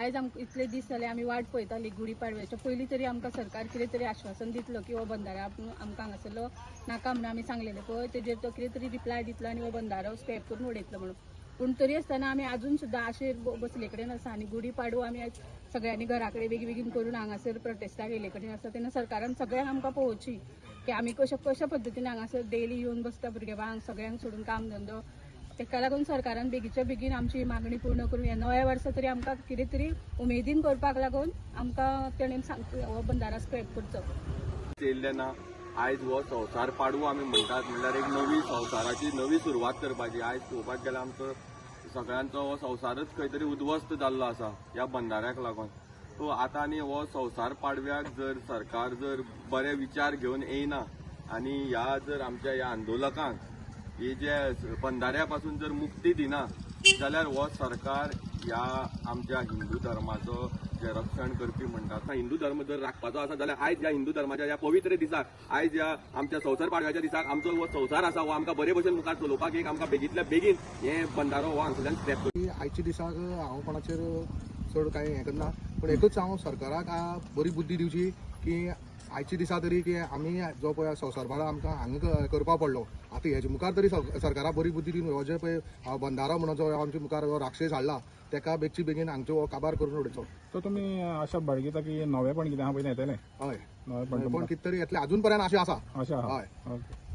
आयज आमकां इतले दीस जाले आमी वाट पळयताली गुढीपाडव्याच्या पयलीं तरी आमकां सरकार कितें तरी आश्वासन दितलो की हो बंधारा आमकां हांगासरलो नाका म्हणून आमी सांगलेलें पळय तेजेर तो कितें तरी रिप्लाय दितलो आनी हो बंधारो स्क्रॅप करून उडयतलो म्हणून. पूण तरी आसतना आमी अजून सुद्दां आशेर बसले कडेन आसा आनी गुढीपाडवो आमी आयज सगळ्यांनी घरा कडेन बेगीन करून हांगासर प्रोटेस्टाक येयले कडेन आसा तेन्ना सरकारान सगळ्यांक आमकां पळोवची की आमी कशा पद्दतीन हांगासर डेली येवन बसता भुरग्यांक सगळ्यांक सोडून काम धंदो. तेका लागून सरकारान बेगीच्या बेगीन आमची मागणी पूर्ण करून ह्या नव्या वर्सा तरी आमकां कितें तरी उमेदीन करपाक लागून आमकां तेणेन हो बंधारा स्क्रॅप करचो. येयल्ले ना आयज हो संवसार पाडवो आमी म्हणटात म्हणल्यार एक नवी संवसाराची नवी सुरवात करपाची. आयज पळोवपाक गेल्यार आमचो सगळ्यांचो हो संवसारच खंय तरी उद्ध्वस्त जाल्लो आसा ह्या बंधाऱ्याक लागून. सो आतां आनी हो संवसार पाडव्याक जर सरकार जर बरे विचार घेवन येयना आनी ह्या जर आमच्या ह्या आंदोलकांक हे जे बंधाऱ्या पासून जर मुक्ती दिना जाल्यार हो सरकार ह्या आमच्या हिंदू धर्माचो जे रक्षण करपी म्हणटात हिंदू धर्म जर राखपाचो आसा जाल्यार आयज ह्या हिंदू धर्माच्या ह्या पवित्र दिसाक आयज ह्या आमच्या संवसार पाडव्याच्या दिसाक आमचो हो संवसार आसा हो आमकां बरे भशेन मुखार चलोवपाक एक आमकां बेगींतल्या बेगीन हे बंधारो हो हांगसरल्यान स्क्रॅप करची. आयच्या दिसाक हांव कोणाचेर चड कांय हें करना पूण एकूच हांव सरकाराक बरी बुद्धी दिवची की आयच्या दिसा तरी की आमी जो पळय संवसार पाडवो आमकां हांगा करपाक पडलो आतां हेजे मुखार तरी सरकाराक बरी बुद्धी दिवन हो जे पळय बंधारो म्हणून जो आमच्या मुखार राक्षस हाडला तेका बेगची बेगीन हांगचो काबार करून उडयचो. सो तुमी आशा बाळगिता की नवेपण कितें आहा पळय येतलें? हय नवेपण कितें तरी येतलें अजून पर्यंत अशें आसा. अशें आहा. हय. ओके.